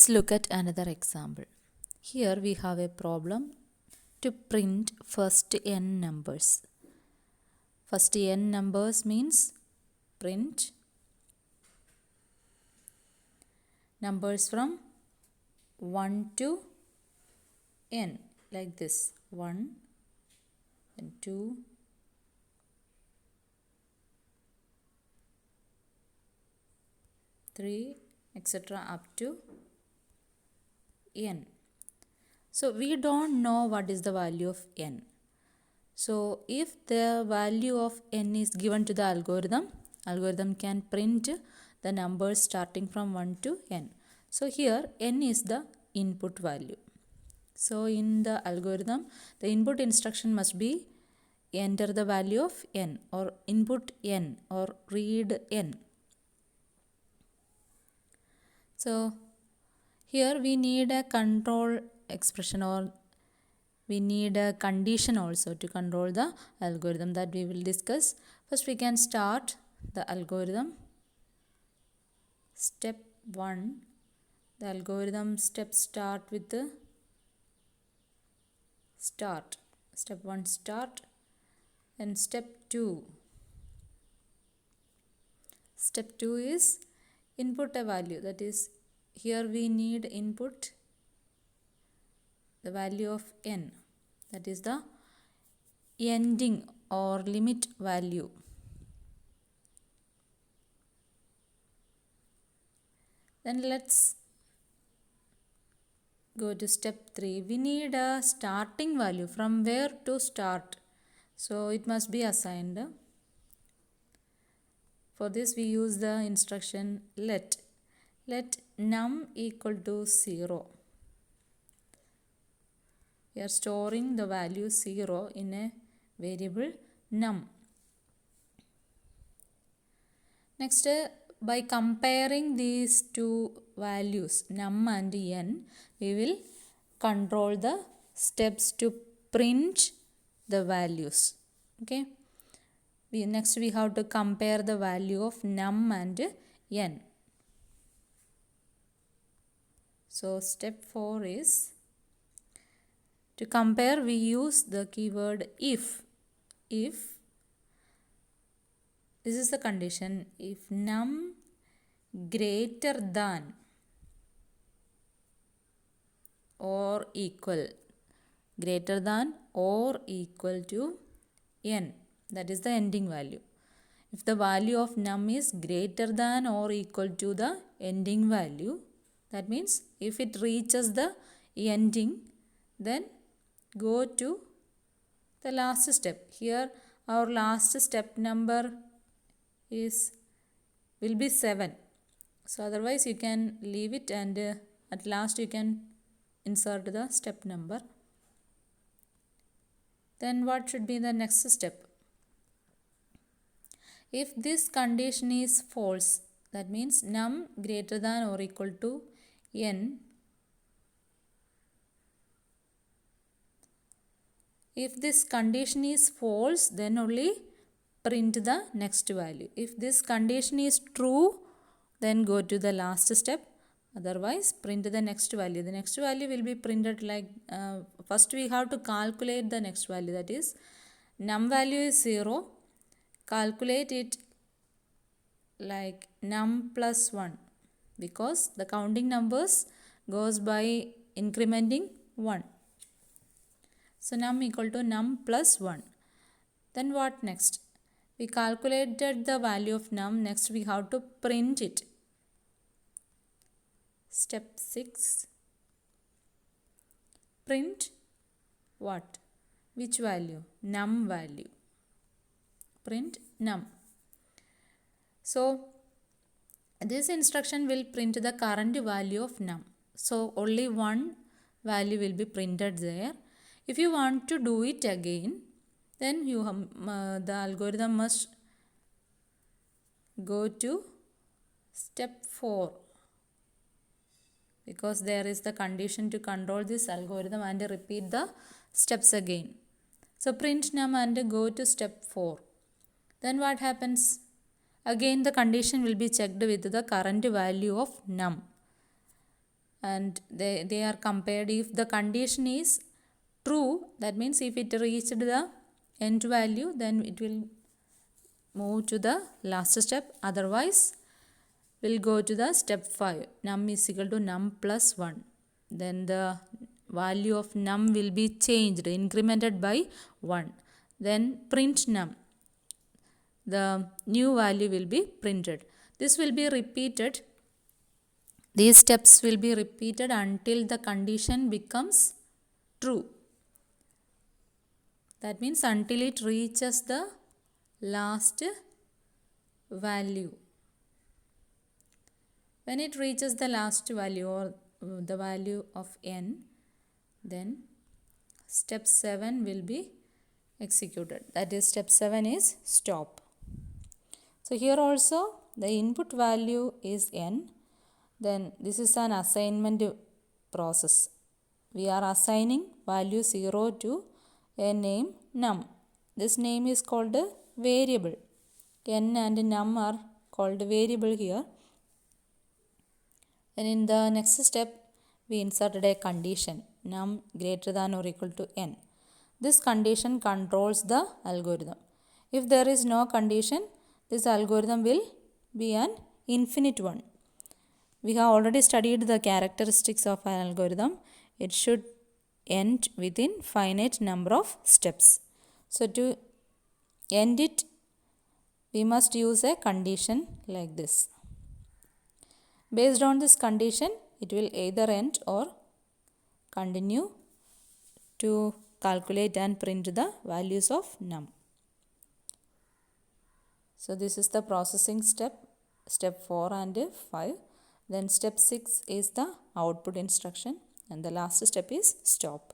Let's look at another example. Here we have a problem to print first n numbers. First n numbers means print numbers from 1 to n, like this: 1 and 2, 3, etc. up to n. So we don't know what is the value of n. So if the value of n is given to the algorithm can print the numbers starting from 1 to n. So here n is the input value. So in the algorithm, the input instruction must be enter the value of n, or input n, or read n. So here we need a control expression, or we need a condition also to control the algorithm, that we will discuss. First we can start the algorithm. Step 1, the algorithm steps start with the start. Step 1 start, and step 2. Step 2 is input a value, that is here we need input the value of n, that is the ending or limit value. Then let's go to step 3. We need a starting value, from where to start. So it must be assigned. For this we use the instruction let num equal to 0. We are storing the value 0 in a variable num. Next, by comparing these two values, num and n, we will control the steps to print the values. Okay. Next we have to compare the value of num and n. So step 4 is to compare. We use the keyword if. If this is the condition, if num greater than or equal to n, that is the ending value. If the value of num is greater than or equal to the ending value, that means if it reaches the ending, then go to the last step. Here our last step number will be 7. So otherwise you can leave it, and at last you can insert the step number. Then what should be the next step? If this condition is false, that means num greater than or equal to n. If this condition is false, then only print the next value. If this condition is true, then go to the last step. Otherwise, print the next value. The next value will be printed like, first we have to calculate the next value, that is num value is 0. Calculate it like num plus 1, because the counting numbers goes by incrementing 1. So num equal to num plus 1. Then what next? We calculated the value of num. Next we have to print it. Step 6. Print what? Which value? Num value. Print num. So this instruction will print the current value of num. So only one value will be printed there. If you want to do it again, then the algorithm must go to step 4, because there is the condition to control this algorithm, and repeat the steps again. So print num and go to step 4. Then what happens? Again the condition will be checked with the current value of num. and they are compared. If the condition is true, that means if it reached the end value, then it will move to the last step. Otherwise, we'll go to the step 5. Num is equal to num plus 1. Then the value of num will be changed, incremented by 1. Then print num. The new value will be printed. This will be repeated. These steps will be repeated until the condition becomes true. That means until it reaches the last value. When it reaches the last value or the value of n, then step 7 will be executed. That is, step 7 is stop. So here also the input value is n. Then this is an assignment process. We are assigning value 0 to a name num. This name is called a variable. N and num are called variable here. And in the next step, we inserted a condition, num greater than or equal to n. This condition controls the algorithm. If there is no condition, this algorithm will be an infinite one. We have already studied the characteristics of an algorithm. It should end within finite number of steps. So to end it, we must use a condition like this. Based on this condition, it will either end or continue to calculate and print the values of num. So this is the processing step, step 4 and 5. Then step 6 is the output instruction, and the last step is stop.